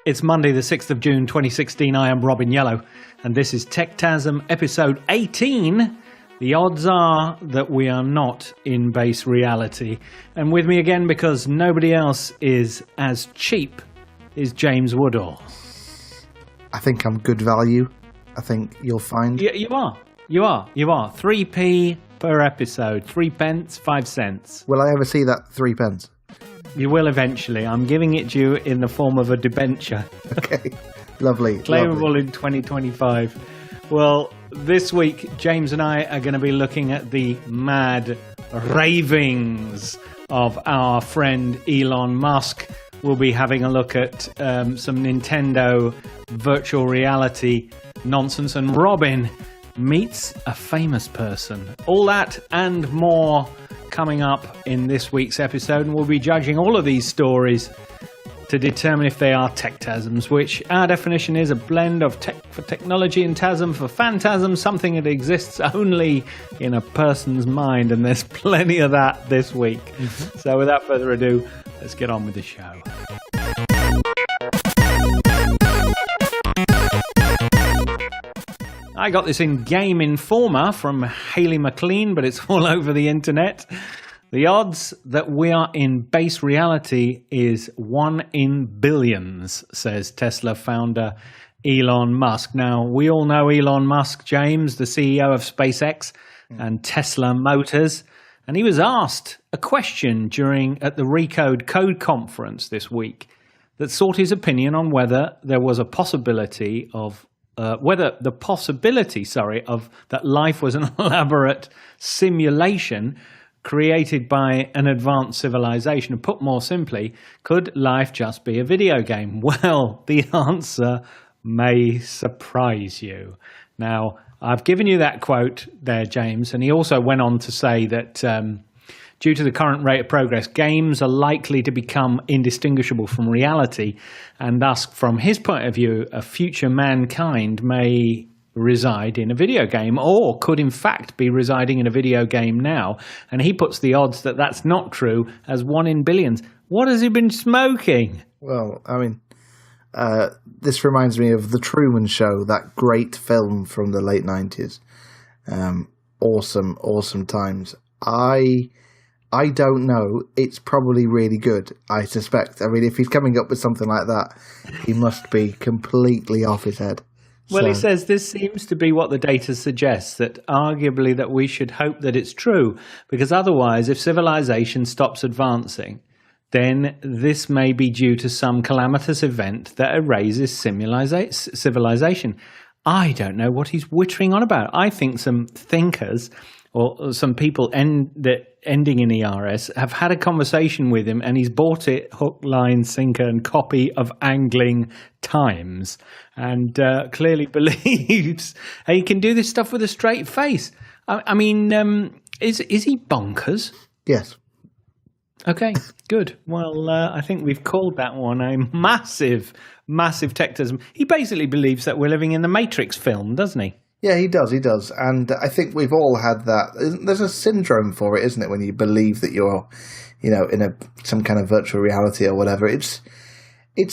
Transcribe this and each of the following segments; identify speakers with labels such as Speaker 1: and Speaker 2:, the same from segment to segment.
Speaker 1: It's Monday, the 6th of June, 2016. I am Robin Yellow, and this is Techtasm episode 18. The odds are that we are not in base reality. And with me again, because nobody else is as cheap, is James Woodall.
Speaker 2: I think I'm good value. I think you'll find.
Speaker 1: You are. 3p per episode. 3 pence, 5 cents.
Speaker 2: Will I ever see that 3 pence?
Speaker 1: You will eventually. I'm giving it to you in the form of a debenture.
Speaker 2: Okay, lovely.
Speaker 1: Claimable in 2025. Well, this week, James and I are going to be looking at the mad ravings of our friend Elon Musk. We'll be having a look at some Nintendo virtual reality nonsense. And Robin meets a famous person. All that and more coming up in this week's episode, and we'll be judging all of these stories to determine if they are techtasms, which our definition is a blend of tech for technology and tasm for phantasm, something that exists only in a person's mind, and there's plenty of that this week. So without further ado, let's get on with the show. I got this in Game Informer from Hayley McLean, but it's all over the internet. The odds that we are in base reality is 1 in billions, says Tesla founder Elon Musk. Now, we all know Elon Musk, James, the CEO of SpaceX and Tesla Motors. And he was asked a question at the Recode Code Conference this week that sought his opinion on whether there was a possibility of that life was an elaborate simulation created by an advanced civilization. Put more simply, could life just be a video game? Well, the answer may surprise you. Now, I've given you that quote there, James, and he also went on to say that due to the current rate of progress, games are likely to become indistinguishable from reality, and thus, from his point of view, a future mankind may reside in a video game, or could in fact be residing in a video game now. And he puts the odds that that's not true as 1 in billions. What has he been smoking?
Speaker 2: Well, I mean, this reminds me of The Truman Show, that great film from the late 90s. Awesome times. I don't know. It's probably really good, I suspect. I mean, if he's coming up with something like that, he must be completely off his head.
Speaker 1: Well, he says this seems to be what the data suggests, that arguably that we should hope that it's true, because otherwise, if civilization stops advancing, then this may be due to some calamitous event that erases civilization. I don't know what he's wittering on about. I think some thinkers or some people ending in ERS have had a conversation with him, and he's bought it hook, line, sinker, and copy of Angling Times, and clearly believes he can do this stuff with a straight face. I mean, is he bonkers?
Speaker 2: Yes.
Speaker 1: Okay, good. Well, I think we've called that one a massive techtasm. He basically believes that we're living in the Matrix film, doesn't he?
Speaker 2: Yeah, he does. And I think we've all had that. There's a syndrome for it, isn't it, when you believe that you're, in some kind of virtual reality or whatever. It's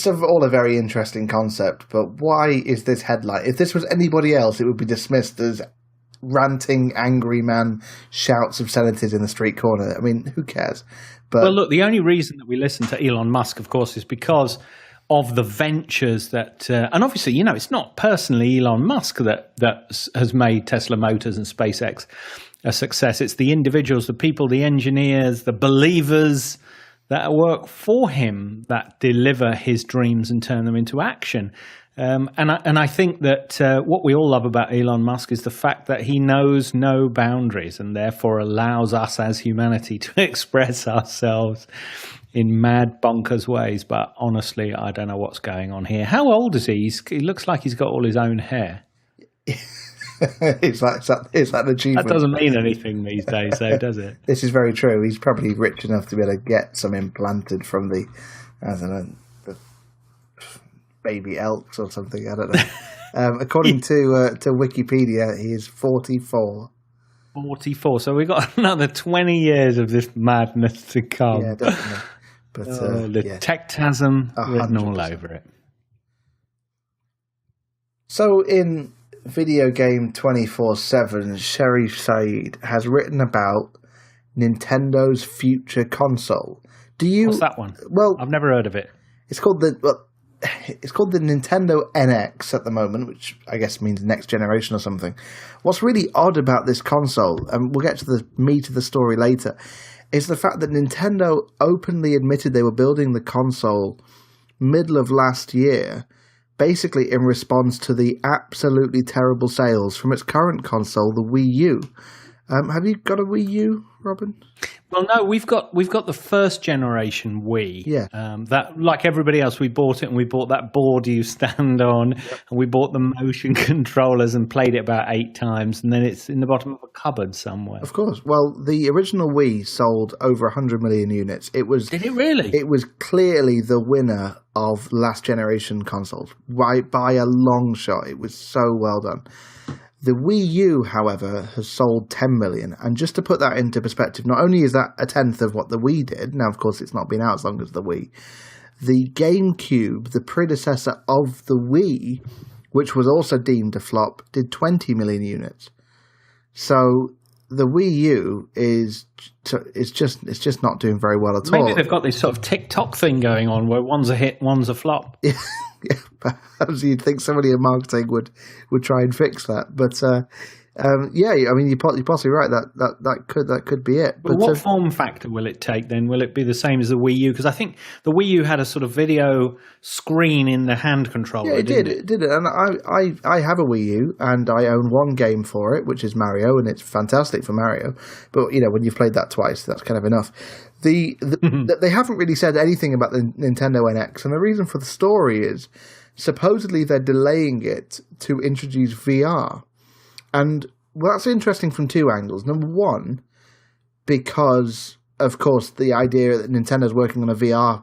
Speaker 2: all a very interesting concept, but why is this headline? If this was anybody else, it would be dismissed as ranting, angry man, shouts obscenities in the street corner. I mean, who cares? But
Speaker 1: well, look, the only reason that we listen to Elon Musk, of course, is because of the ventures that, and obviously, it's not personally Elon Musk that has made Tesla Motors and SpaceX a success. It's the individuals, the people, the engineers, the believers that work for him that deliver his dreams and turn them into action. And I think that what we all love about Elon Musk is the fact that he knows no boundaries and therefore allows us as humanity to express ourselves in mad, bonkers ways. But honestly, I don't know what's going on here. How old is he? He looks like he's got all his own hair.
Speaker 2: Is that an achievement?
Speaker 1: That doesn't mean anything these days, though, does it?
Speaker 2: This is very true. He's probably rich enough to be able to get some implanted from the baby elks or something. I don't know. According to Wikipedia, he is 44.
Speaker 1: 44. So we've got another 20 years of this madness to come.
Speaker 2: Yeah, definitely. But
Speaker 1: Techtasm written all over it.
Speaker 2: So in Video Game 24/7, Sherry Said has written about Nintendo's future console.
Speaker 1: What's that one?
Speaker 2: Well,
Speaker 1: I've never heard of it.
Speaker 2: it's called the Nintendo NX at the moment, which I guess means next generation or something. What's really odd about this console, and we'll get to the meat of the story later, is the fact that Nintendo openly admitted they were building the console middle of last year, basically in response to the absolutely terrible sales from its current console, the Wii U. Have you got a Wii U, Robin?
Speaker 1: Well, no, we've got the first generation Wii.
Speaker 2: Yeah.
Speaker 1: That, like everybody else, we bought it and we bought that board you stand on, and we bought the motion controllers and played it about 8 times, and then it's in the bottom of a cupboard somewhere.
Speaker 2: Of course. Well, the original Wii sold over 100 million units. Did
Speaker 1: it really?
Speaker 2: It was clearly the winner of last generation consoles by a long shot. It was so well done. The Wii U, however, has sold 10 million. And just to put that into perspective, not only is that a tenth of what the Wii did, now, of course, it's not been out as long as the Wii, the GameCube, the predecessor of the Wii, which was also deemed a flop, did 20 million units. So the Wii U is just not doing very well at all.
Speaker 1: Maybe they've got this sort of TikTok thing going on where one's a hit, one's a flop.
Speaker 2: Yeah, perhaps you'd think somebody in marketing would try and fix that, but yeah, I mean you're possibly right. That could be it.
Speaker 1: But what form factor will it take then? Will it be the same as the Wii U? Because I think the Wii U had a sort of video screen in the hand controller.
Speaker 2: Yeah, it did. And I have a Wii U and I own one game for it, which is Mario, and it's fantastic for Mario. But when you've played that twice, that's kind of enough. They haven't really said anything about the Nintendo NX, and the reason for the story is supposedly they're delaying it to introduce VR. And well, that's interesting from 2 angles. Number one, because, of course, the idea that Nintendo's working on a VR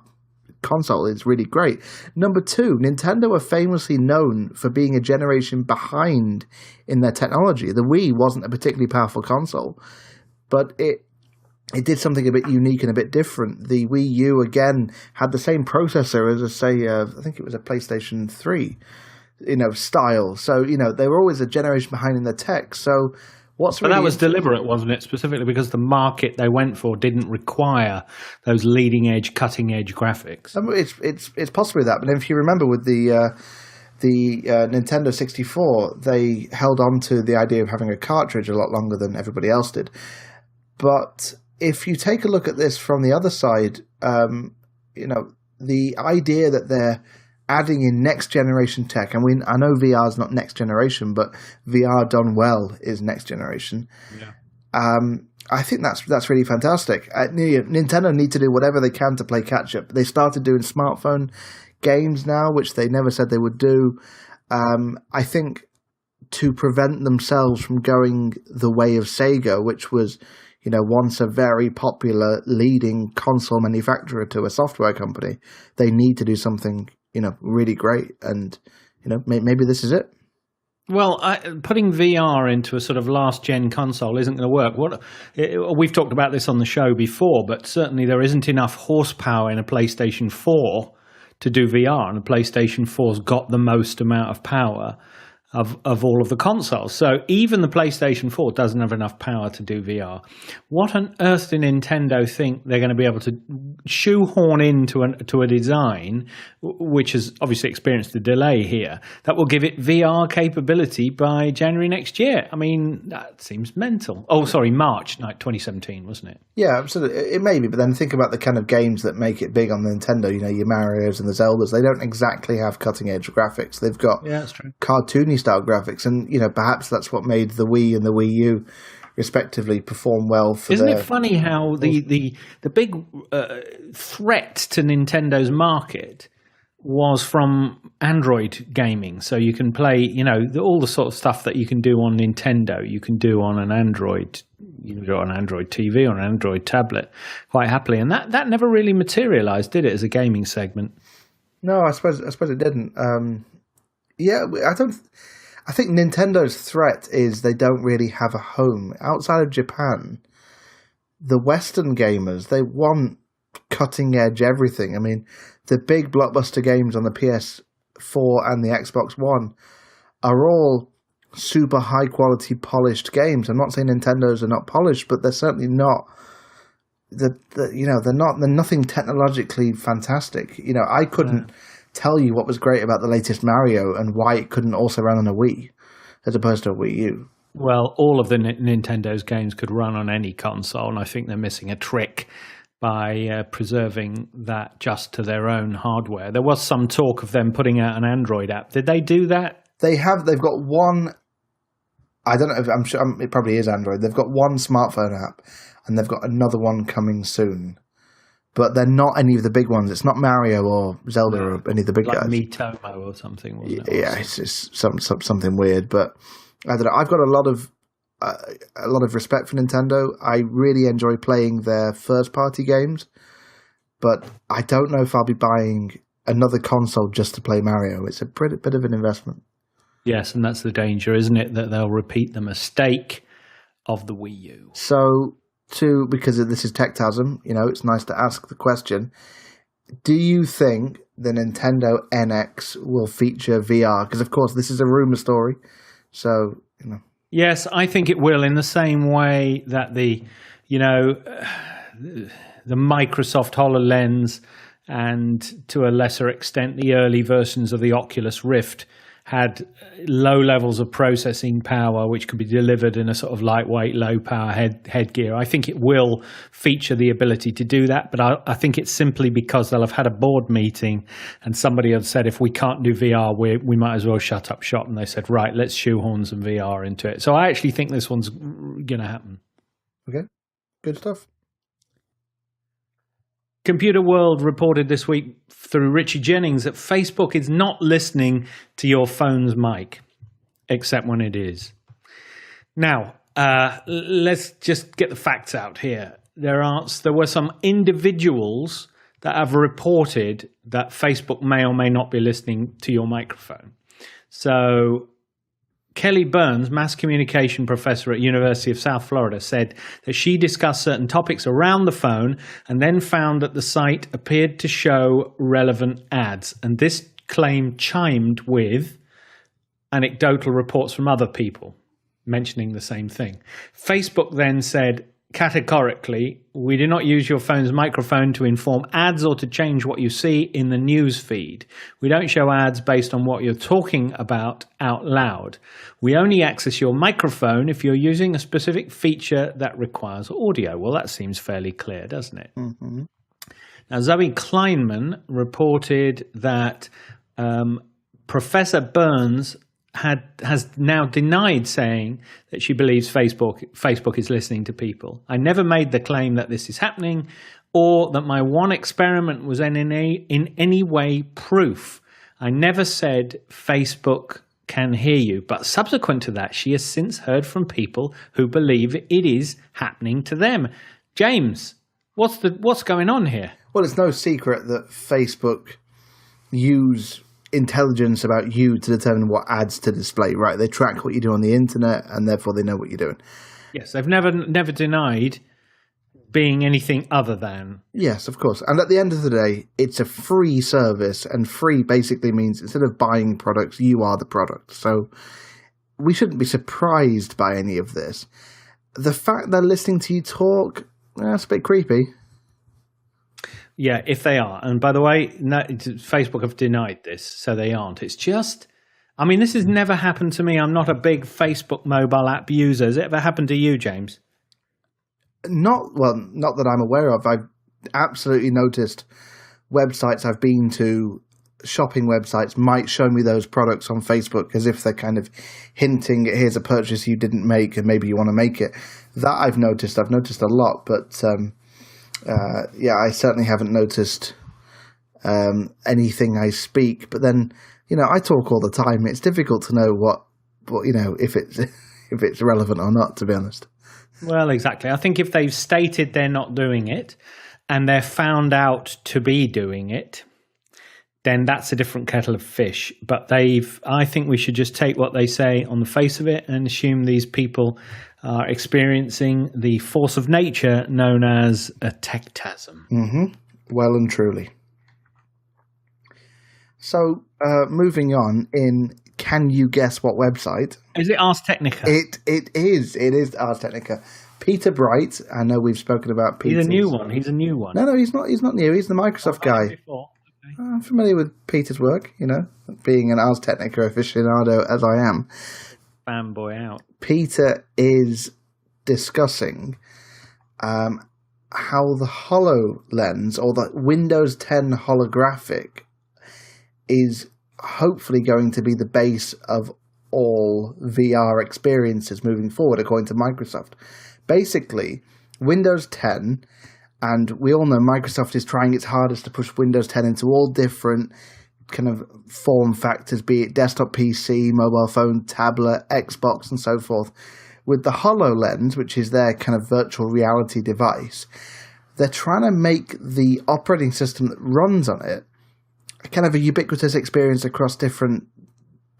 Speaker 2: console is really great. Number 2, Nintendo are famously known for being a generation behind in their technology. The Wii wasn't a particularly powerful console, but it did something a bit unique and a bit different. The Wii U, again, had the same processor as, I think it was a PlayStation 3. Style. So, they were always a generation behind in their tech. So, but
Speaker 1: that was deliberate, wasn't it? Specifically because the market they went for didn't require those leading edge, cutting edge graphics.
Speaker 2: It's possibly that. But if you remember with the Nintendo 64, they held on to the idea of having a cartridge a lot longer than everybody else did. But if you take a look at this from the other side, the idea that they're adding in next generation tech, and I know VR is not next generation, but VR done well is next generation. Yeah. I think that's really fantastic. Nintendo need to do whatever they can to play catch up. They started doing smartphone games now, which they never said they would do. I think to prevent themselves from going the way of Sega, which was once a very popular leading console manufacturer to a software company, they need to do something really great, and maybe this is it.
Speaker 1: Well, putting VR into a sort of last-gen console isn't going to work. We've talked about this on the show before, but certainly there isn't enough horsepower in a PlayStation 4 to do VR, and the PlayStation 4's got the most amount of power of all of the consoles. So even the PlayStation 4 doesn't have enough power to do VR. What on earth do Nintendo think they're going to be able to shoehorn into a design, which has obviously experienced a delay here, that will give it VR capability by January next year? I mean, that seems mental. Oh, sorry, March 2017, wasn't it?
Speaker 2: Yeah, absolutely. It may be, but then think about the kind of games that make it big on Nintendo. Your Marios and the Zeldas. They don't exactly have cutting-edge graphics. They've got
Speaker 1: that's true.
Speaker 2: Cartoony style graphics, and perhaps that's what made the Wii and the Wii U respectively perform well for
Speaker 1: Isn't it funny how the big threat to Nintendo's market was from Android gaming? So you can play, all the sort of stuff that you can do on Nintendo, you can do on an Android. You can do it on an Android TV or an Android tablet quite happily, and that never really materialized, did it, as a gaming segment?
Speaker 2: No, I suppose it didn't. I think Nintendo's threat is they don't really have a home. Outside of Japan, the Western gamers, they want cutting-edge everything. I mean, the big blockbuster games on the PS4 and the Xbox One are all super high quality polished games. I'm not saying Nintendo's are not polished, but they're certainly not. They're nothing technologically fantastic. I couldn't tell you what was great about the latest Mario and why it couldn't also run on a Wii as opposed to a Wii U.
Speaker 1: Well, all of the Nintendo's games could run on any console, and I think they're missing a trick by preserving that just to their own hardware. There was some talk of them putting out an Android app. Did they do that?
Speaker 2: They have. They've got one. I don't know if I'm sure it probably is Android. They've got one smartphone app, and they've got another one coming soon. But they're not any of the big ones. It's not Mario or Zelda or any of the big
Speaker 1: like
Speaker 2: guys.
Speaker 1: Miitomo or something, wasn't it?
Speaker 2: Yeah, it's just something weird. But I don't know. I've got a lot of respect for Nintendo. I really enjoy playing their first-party games, but I don't know if I'll be buying another console just to play Mario. It's a bit of an investment.
Speaker 1: Yes, and that's the danger, isn't it? That they'll repeat the mistake of the Wii U.
Speaker 2: So, because this is Techtasm, it's nice to ask the question. Do you think the Nintendo NX will feature VR? Because, of course, this is a rumor story. So,
Speaker 1: Yes, I think it will, in the same way that the Microsoft HoloLens and, to a lesser extent, the early versions of the Oculus Rift had low levels of processing power, which could be delivered in a sort of lightweight, low-power headgear. I think it will feature the ability to do that, but I think it's simply because they'll have had a board meeting and somebody had said, if we can't do VR, we might as well shut up shop. And they said, right, let's shoehorn some VR into it. So I actually think this one's going to happen.
Speaker 2: Okay, good stuff.
Speaker 1: Computer World reported this week through Richie Jennings that Facebook is not listening to your phone's mic, except when it is. Now, let's just get the facts out here. There were some individuals that have reported that Facebook may or may not be listening to your microphone. So Kelly Burns, mass communication professor at University of South Florida, said that she discussed certain topics around the phone and then found that the site appeared to show relevant ads. And this claim chimed with anecdotal reports from other people mentioning the same thing. Facebook then said, categorically, we do not use your phone's microphone to inform ads or to change what you see in the news feed. We don't show ads based on what you're talking about out loud. We only access your microphone if you're using a specific feature that requires audio. Well, that seems fairly clear, doesn't it? Mm-hmm. Now, Zoe Kleinman reported that Professor Burns has now denied saying that she believes Facebook is listening to people. I never made the claim that this is happening or that my one experiment was in any way proof. I never said Facebook can hear you. But subsequent to that, she has since heard from people who believe it is happening to them. James, what's going on here?
Speaker 2: Well, it's no secret that Facebook use intelligence about you to determine what ads to display, right? They track what you do on the internet and therefore they know what you're doing.
Speaker 1: Yes, they've never denied being anything other than.
Speaker 2: Yes, of course. And at the end of the day, it's a free service, and free basically means instead of buying products, you are the product. So we shouldn't be surprised by any of this. The fact they're listening to you talk, that's a bit creepy.
Speaker 1: Yeah, if they are. And by the way, Facebook have denied this, so they aren't. It's just, I mean, this has never happened to me. I'm not a big Facebook mobile app user. Has it ever happened to you, James?
Speaker 2: Not that I'm aware of. I've absolutely noticed websites I've been to, shopping websites, might show me those products on Facebook as if they're kind of hinting, here's a purchase you didn't make and maybe you want to make it. That I've noticed a lot, but I certainly haven't noticed anything I speak. But then, I talk all the time. It's difficult to know what if it's relevant or not, to be honest.
Speaker 1: Well, exactly. I think if they've stated they're not doing it and they're found out to be doing it, then that's a different kettle of fish. But I think we should just take what they say on the face of it and assume these people are experiencing the force of nature known as a Techtasm.
Speaker 2: Mm-hmm. Well and truly. So, moving on, in can you guess what website?
Speaker 1: Is it Ars Technica?
Speaker 2: It is. It is Ars Technica. Peter Bright. I know we've spoken about Peter.
Speaker 1: He's a new one.
Speaker 2: No, he's not. He's not new. He's the Microsoft guy.
Speaker 1: Before. Okay.
Speaker 2: I'm familiar with Peter's work, being an Ars Technica aficionado as I am.
Speaker 1: Fanboy out.
Speaker 2: Peter is discussing how the HoloLens, or the Windows 10 holographic, is hopefully going to be the base of all VR experiences moving forward, according to Microsoft. Basically, Windows 10, and we all know Microsoft is trying its hardest to push Windows 10 into all different kind of form factors, be it desktop PC, mobile phone, tablet, Xbox, and so forth. With the HoloLens, which is their kind of virtual reality device, they're trying to make the operating system that runs on it kind of a ubiquitous experience across different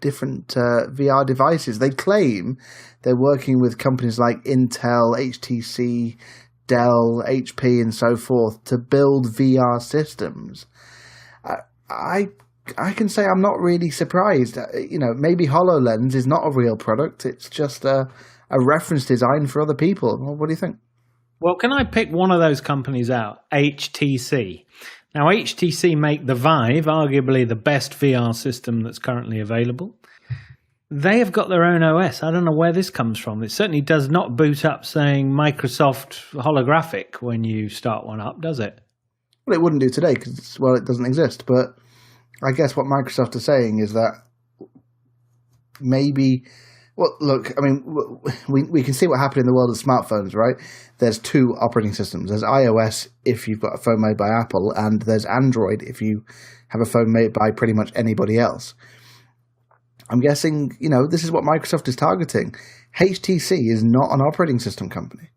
Speaker 2: VR devices. They claim they're working with companies like Intel, HTC, Dell, HP, and so forth to build VR systems. I can say I'm not really surprised. Maybe HoloLens is not a real product. It's just a reference design for other people. Well, what do you think?
Speaker 1: Well, can I pick one of those companies out? HTC. Now, HTC make the Vive, arguably the best VR system that's currently available. They have got their own OS. I don't know where this comes from. It certainly does not boot up saying Microsoft Holographic when you start one up, does it?
Speaker 2: Well, it wouldn't do today because, it doesn't exist. But I guess what Microsoft is saying is that maybe... Well, look, I mean, we can see what happened in the world of smartphones, right? There's two operating systems. There's iOS if you've got a phone made by Apple, and there's Android if you have a phone made by pretty much anybody else. I'm guessing, this is what Microsoft is targeting. HTC is not an operating system company.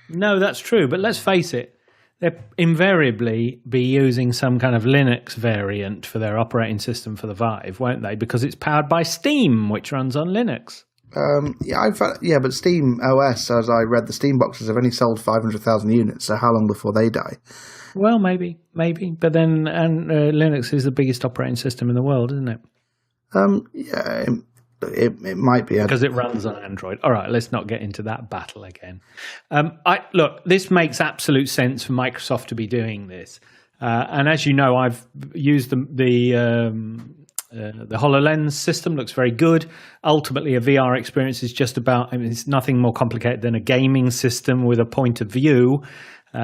Speaker 1: No, that's true. But let's face it, they'll invariably be using some kind of Linux variant for their operating system for the Vive, won't they? Because it's powered by Steam, which runs on Linux.
Speaker 2: But Steam OS, as I read, the Steam boxes have only sold 500,000 units, so how long before they die?
Speaker 1: Well, maybe. But then Linux is the biggest operating system in the world, isn't it?
Speaker 2: It might be.
Speaker 1: Because it runs on Android. All right, let's not get into that battle again. Look, this makes absolute sense for Microsoft to be doing this. And as you know, I've used the HoloLens system. Looks very good. Ultimately, a VR experience is just about, it's nothing more complicated than a gaming system with a point of view.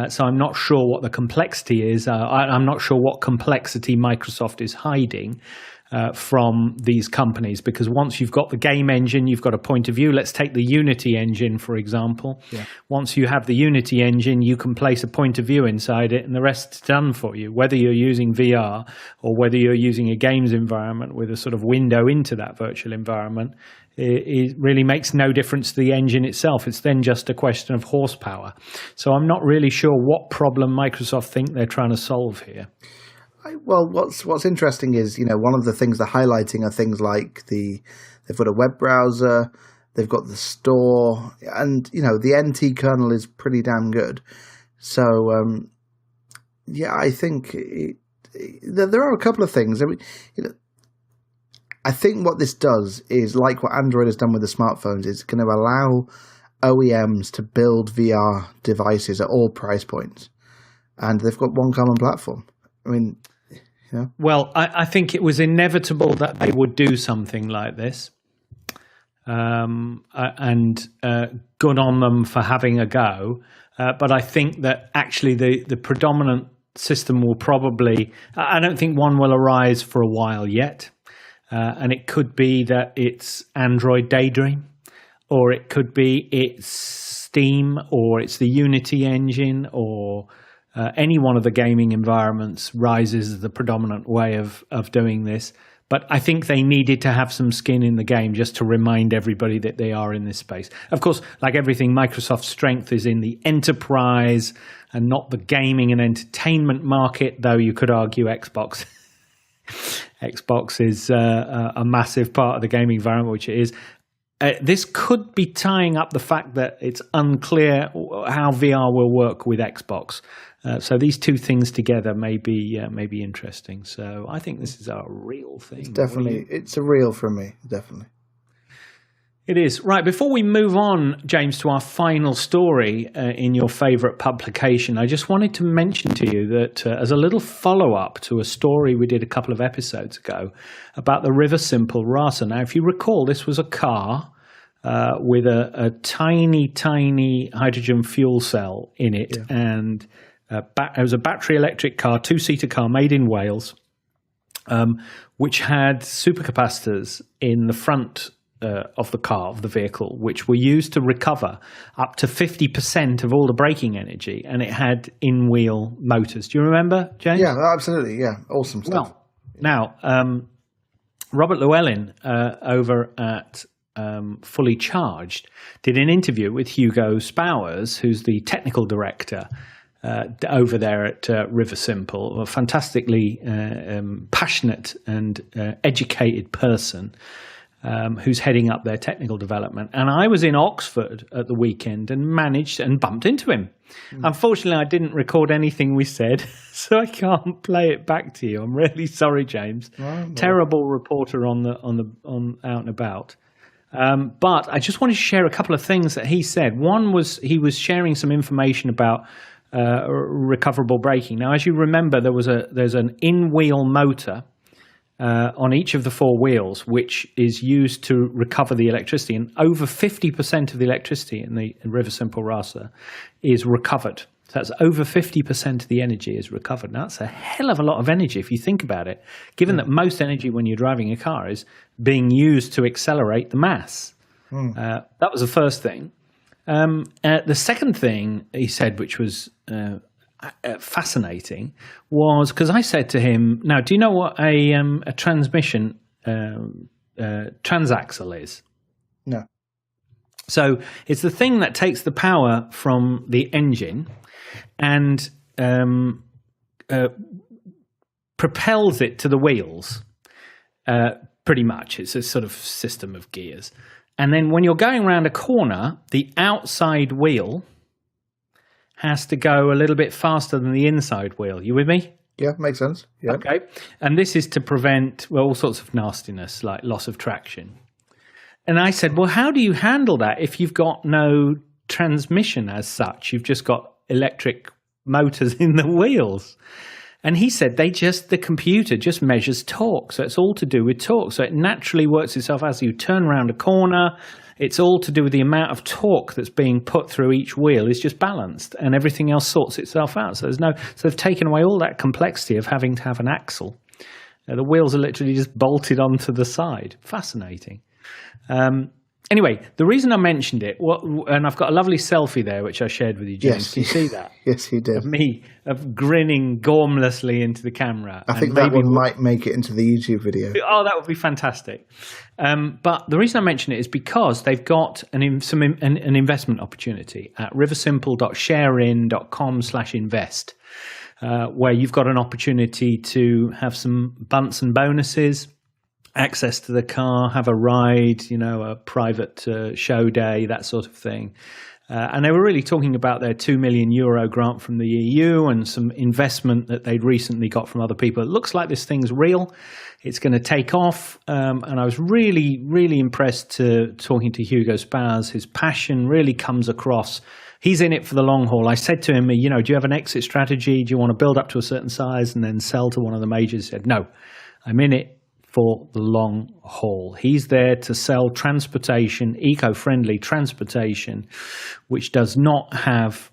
Speaker 1: So I'm not sure what the complexity is. I'm not sure what complexity Microsoft is hiding from these companies, because once you've got the game engine, you've got a point of view. Let's take the Unity engine, for example. Yeah. Once you have the Unity engine, you can place a point of view inside it, and the rest's done for you. Whether you're using VR or whether you're using a games environment with a sort of window into that virtual environment, it really makes no difference to the engine itself. It's then just a question of horsepower. So I'm not really sure what problem Microsoft think they're trying to solve here.
Speaker 2: Well, what's interesting is, one of the things they're highlighting are things like they've got a web browser, they've got the store, and, the NT kernel is pretty damn good. So, I think there are a couple of things. I mean, I think what this does is, like what Android has done with the smartphones, it's going to allow OEMs to build VR devices at all price points. And they've got one common platform. I mean... Yeah.
Speaker 1: Well, I think it was inevitable that they would do something like this, and good on them for having a go. But I think that actually the predominant system will probably, I don't think one will arise for a while yet. And it could be that it's Android Daydream, or it could be it's Steam, or it's the Unity engine, or... any one of the gaming environments rises as the predominant way of doing this. But I think they needed to have some skin in the game just to remind everybody that they are in this space. Of course, like everything, Microsoft's strength is in the enterprise and not the gaming and entertainment market, though you could argue Xbox. Xbox is a massive part of the gaming environment, which it is. this could be tying up the fact that it's unclear how VR will work with Xbox. So these two things together may be interesting. So I think this is a real thing.
Speaker 2: It's a real for me, definitely.
Speaker 1: It is. Right, before we move on, James, to our final story in your favourite publication, I just wanted to mention to you that as a little follow-up to a story we did a couple of episodes ago about the Riversimple Rasa. Now, if you recall, this was a car with a tiny, tiny hydrogen fuel cell in it, and it was a battery electric car, two-seater car made in Wales, which had supercapacitors in the front of the car, of the vehicle, which were used to recover up to 50% of all the braking energy, and it had in-wheel motors. Do you remember, James?
Speaker 2: Yeah, absolutely. Yeah, awesome stuff.
Speaker 1: Well, now, Robert Llewellyn over at Fully Charged did an interview with Hugo Spowers, who's the technical director over there at Riversimple, a fantastically passionate and educated person. Who's heading up their technical development. And I was in Oxford at the weekend and managed and bumped into him. Unfortunately, I didn't record anything we said, so I can't play it back to you. I'm really sorry, James. No. Terrible reporter on out and about. But I just wanted to share a couple of things that he said. One was he was sharing some information about recoverable braking. Now, as you remember, there's an in-wheel motor on each of the four wheels, which is used to recover the electricity. And over 50% of the electricity in the Riversimple Rasa is recovered. So that's over 50% of the energy is recovered. Now, that's a hell of a lot of energy if you think about it, given that most energy when you're driving a car is being used to accelerate the mass. That was the first thing. The second thing he said, which was fascinating, was because I said to him, now, do you know what a transmission transaxle is?
Speaker 2: No.
Speaker 1: So it's the thing that takes the power from the engine and propels it to the wheels, pretty much. It's a sort of system of gears. And then when you're going around a corner, the outside wheel has to go a little bit faster than the inside wheel. You with me?
Speaker 2: Yeah, makes sense. Yeah.
Speaker 1: Okay. And this is to prevent, well, all sorts of nastiness, like loss of traction. And I said, well, how do you handle that if you've got no transmission as such? You've just got electric motors in the wheels. And he said the computer just measures torque. So it's all to do with torque. So it naturally works itself as you turn around a corner. It's all to do with the amount of torque that's being put through each wheel is just balanced, and everything else sorts itself out. So so they've taken away all that complexity of having to have an axle. The wheels are literally just bolted onto the side. Fascinating. Anyway, the reason I mentioned it, and I've got a lovely selfie there, which I shared with you, James.
Speaker 2: Yes,
Speaker 1: Can you see that?
Speaker 2: Yes, you did.
Speaker 1: Of me, grinning gormlessly into the camera.
Speaker 2: I think that one might make it into the YouTube video.
Speaker 1: Oh, that would be fantastic. But the reason I mention it is because they've got an investment opportunity at riversimple.sharein.com/invest, where you've got an opportunity to have some bunts and bonuses, access to the car, have a ride, a private show day, that sort of thing. And they were really talking about their €2 million grant from the EU and some investment that they'd recently got from other people. It looks like this thing's real. It's going to take off. And I was really, really impressed talking to Hugo Spowers. His passion really comes across. He's in it for the long haul. I said to him, do you have an exit strategy? Do you want to build up to a certain size and then sell to one of the majors? He said, no, I'm in it for the long haul. He's there to sell transportation, eco-friendly transportation, which does not have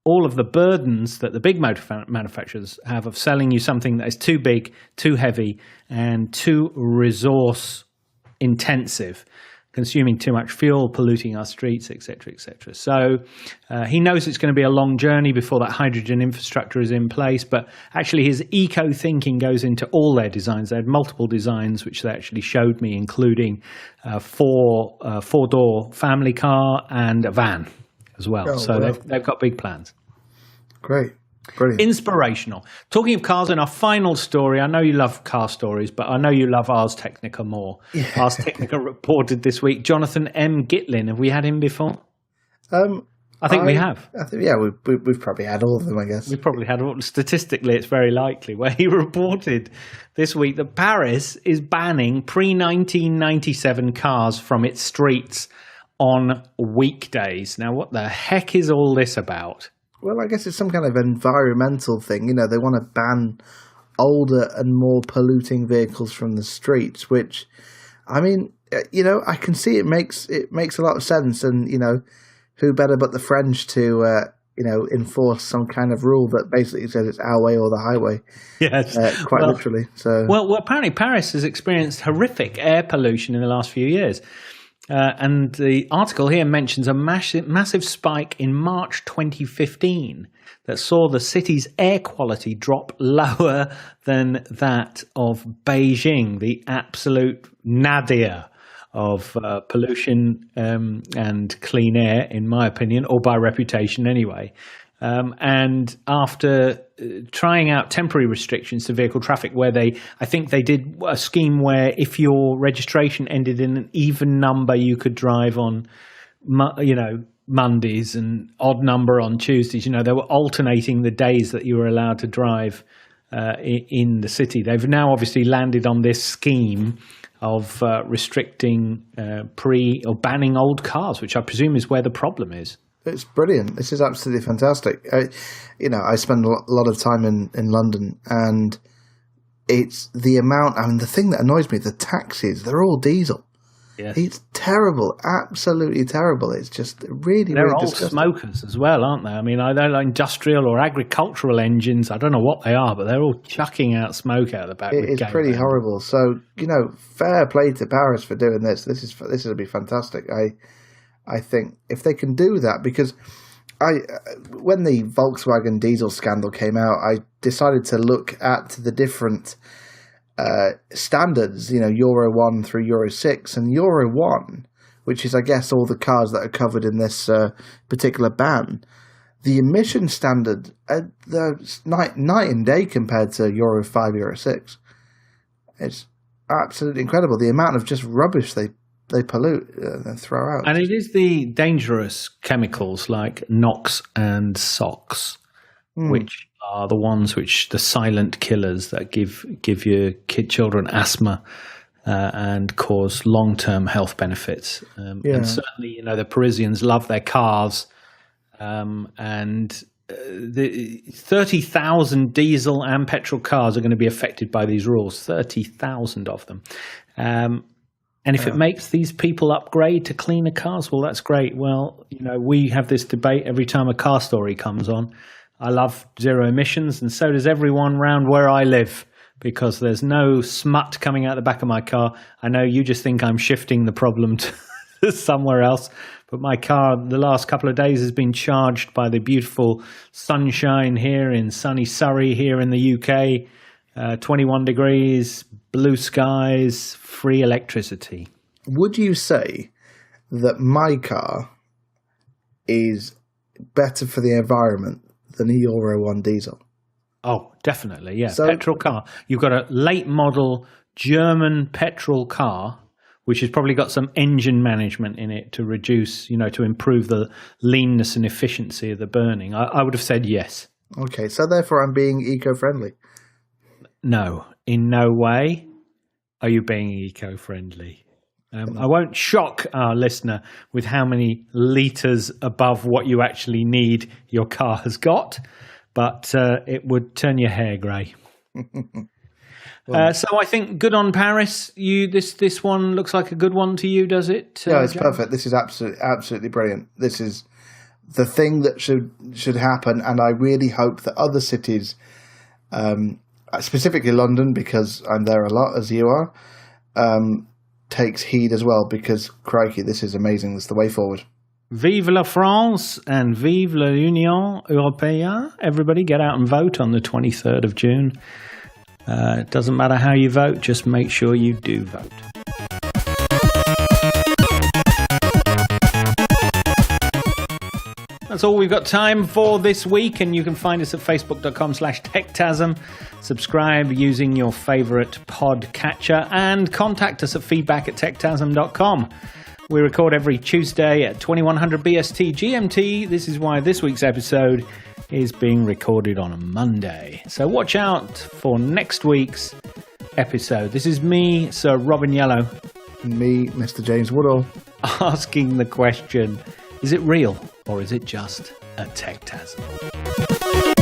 Speaker 1: all of the burdens that the big motor manufacturers have of selling you something that is too big, too heavy, and too resource intensive, consuming too much fuel, polluting our streets, etc., etc. So he knows it's going to be a long journey before that hydrogen infrastructure is in place, but actually his eco-thinking goes into all their designs. They had multiple designs, which they actually showed me, including a four-door family car and a van as well. Oh, so wow. They've got big plans.
Speaker 2: Great. Brilliant.
Speaker 1: Inspirational. Talking of cars, in our final story, I know you love car stories, but I know you love Ars Technica more. Yeah. Ars Technica reported this week Jonathan M. Gitlin. Have we had him before? I think we have.
Speaker 2: We've probably had all of them, I guess.
Speaker 1: We've probably had all. Statistically, it's very likely, where he reported this week that Paris is banning pre-1997 cars from its streets on weekdays. Now, what the heck is all this about?
Speaker 2: Well, I guess it's some kind of environmental thing. They want to ban older and more polluting vehicles from the streets, which, I mean, I can see it makes a lot of sense. And, who better but the French to, enforce some kind of rule that basically says it's our way or the highway.
Speaker 1: Yes.
Speaker 2: Quite literally. So.
Speaker 1: Well, apparently Paris has experienced horrific air pollution in the last few years. And the article here mentions a massive spike in March 2015 that saw the city's air quality drop lower than that of Beijing, the absolute nadir of pollution and clean air, in my opinion, or by reputation anyway. And after trying out temporary restrictions to vehicle traffic, where I think they did a scheme where if your registration ended in an even number, you could drive on, Mondays and odd number on Tuesdays. They were alternating the days that you were allowed to drive in the city. They've now obviously landed on this scheme of restricting or banning old cars, which I presume is where the problem is.
Speaker 2: It's brilliant. This is absolutely fantastic. I spend a lot of time in London, and it's the amount. I mean, the thing that annoys me, the taxis, they're all diesel.
Speaker 1: Yes.
Speaker 2: It's terrible, absolutely terrible. It's just really,
Speaker 1: they're
Speaker 2: really
Speaker 1: old
Speaker 2: disgusting.
Speaker 1: Smokers as well, aren't they? I mean, they're like industrial or agricultural engines. I don't know what they are, but they're all chucking out smoke out the back.
Speaker 2: It's pretty horrible. So, fair play to Paris for doing this. This is going to be fantastic. I think if they can do that, because when the Volkswagen diesel scandal came out, I decided to look at the different standards, Euro 1 through Euro 6, and Euro 1, which is, I guess, all the cars that are covered in this particular ban, the emission standard, they're night and day compared to Euro 5, Euro 6. It's absolutely incredible, the amount of just rubbish they pollute and throw out.
Speaker 1: And it is the dangerous chemicals like NOx and SOx, which are the ones the silent killers that give your children asthma and cause long-term health benefits. And certainly, the Parisians love their cars, and the 30,000 diesel and petrol cars are going to be affected by these rules. 30,000 of them. And if it makes these people upgrade to cleaner cars, well, that's great. Well, we have this debate every time a car story comes on. I love zero emissions, and so does everyone around where I live, because there's no smut coming out the back of my car. I know you just think I'm shifting the problem to somewhere else, but my car the last couple of days has been charged by the beautiful sunshine here in sunny Surrey here in the UK. 21 degrees, blue skies, free electricity.
Speaker 2: Would you say that my car is better for the environment than a Euro 1 diesel?
Speaker 1: Oh, definitely, yeah. So, petrol car. You've got a late model German petrol car, which has probably got some engine management in it to reduce, to improve the leanness and efficiency of the burning. I would have said yes.
Speaker 2: Okay, so therefore I'm being eco-friendly.
Speaker 1: No, in no way are you being eco-friendly. I won't shock our listener with how many litres above what you actually need your car has got, but it would turn your hair grey. So I think good on Paris. This one looks like a good one to you, does it?
Speaker 2: Yeah, it's perfect. This is absolutely brilliant. This is the thing that should happen, and I really hope that other cities, specifically London, because I'm there a lot, as you are, takes heed as well, because, crikey, this is amazing. It's the way forward.
Speaker 1: Vive la France and vive l'Union Européenne. Everybody get out and vote on the 23rd of June. It doesn't matter how you vote, just make sure you do vote. That's all we've got time for this week, and you can find us at facebook.com/Techtasm. Subscribe using your favorite podcatcher, and contact us at feedback@techtasm.com. We record every Tuesday at 2100 BST GMT. This is why this week's episode is being recorded on a Monday. So watch out for next week's episode. This is me, Sir Robin Yellow.
Speaker 2: And me, Mr. James Woodall.
Speaker 1: Asking the question, is it real or is it just a Techtasm?